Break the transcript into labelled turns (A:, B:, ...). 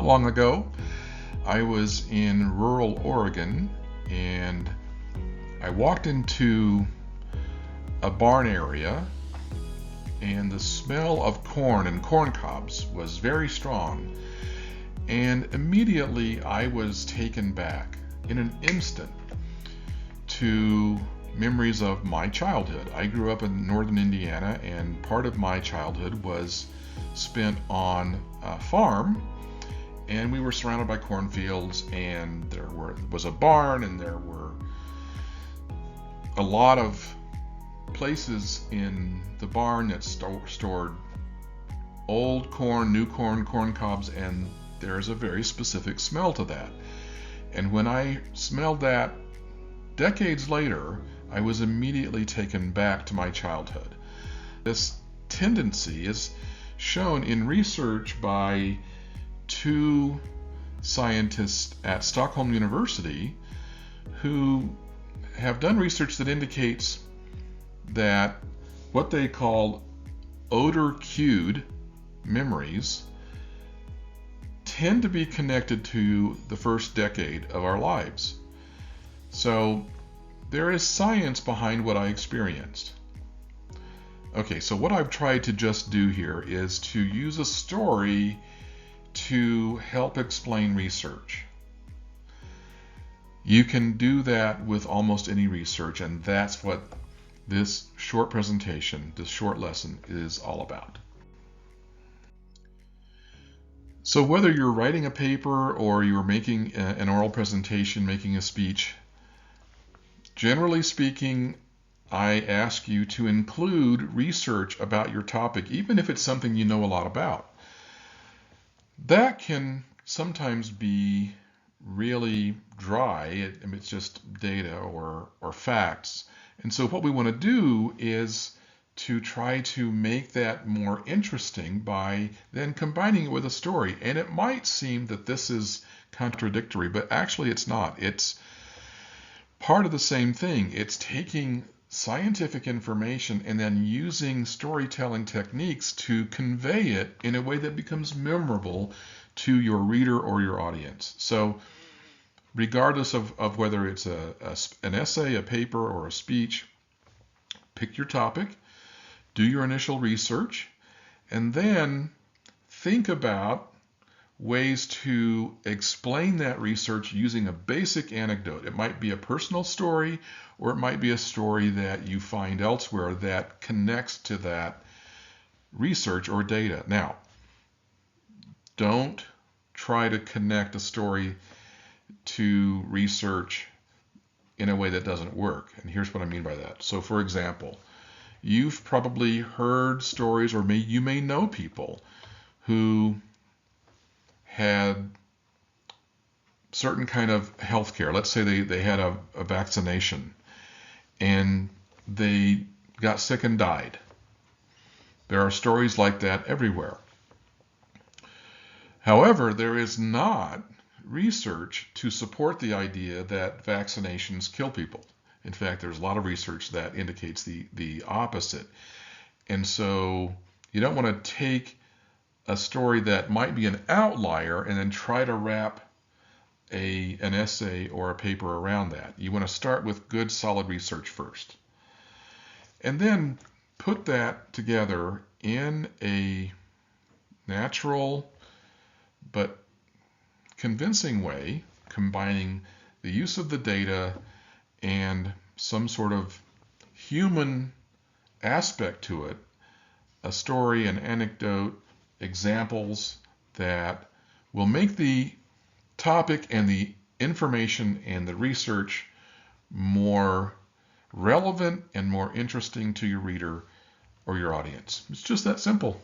A: long ago. I was in rural Oregon and I walked into a barn area and the smell of corn and corn cobs was very strong. And immediately I was taken back in an instant to memories of my childhood. I grew up in northern Indiana, and part of my childhood was spent on a farm, and we were surrounded by cornfields, and was a barn, and there were a lot of places in the barn that stored old corn, new corn, corn cobs, and there's a very specific smell to that. And when I smelled that decades later, I was immediately taken back to my childhood. This tendency is shown in research by two scientists at Stockholm University who have done research that indicates that what they call odor-cued memories tend to be connected to the first decade of our lives. So there is science behind what I experienced. Okay, so what I've tried to just do here is to use a story to help explain research. You can do that with almost any research, and that's what this short presentation, this short lesson is all about. So whether you're writing a paper or you're making an oral presentation, making a speech, generally speaking, I ask you to include research about your topic, even if it's something you know a lot about. That can sometimes be really dry. It's just data or facts. And so what we want to do is to try to make that more interesting by then combining it with a story. And it might seem that this is contradictory, but actually it's not. It's part of the same thing. It's taking scientific information and then using storytelling techniques to convey it in a way that becomes memorable to your reader or your audience. So regardless of whether it's an essay, a paper, or a speech, pick your topic, do your initial research, and then think about ways to explain that research using a basic anecdote. It might be a personal story, or it might be a story that you find elsewhere that connects to that research or data. Now, don't try to connect a story to research in a way that doesn't work. And here's what I mean by that. So for example, you've probably heard stories, or you may know people who had certain kind of health care. Let's say they had a vaccination and they got sick and died. There are stories like that everywhere. However, there is not research to support the idea that vaccinations kill people. In fact, there's a lot of research that indicates the opposite. And so you don't want to take a story that might be an outlier and then try to wrap an essay or a paper around that. You want to start with good, solid research first. And then put that together in a natural but convincing way, combining the use of the data and some sort of human aspect to it, a story, an anecdote, examples that will make the topic and the information and the research more relevant and more interesting to your reader or your audience. It's just that simple.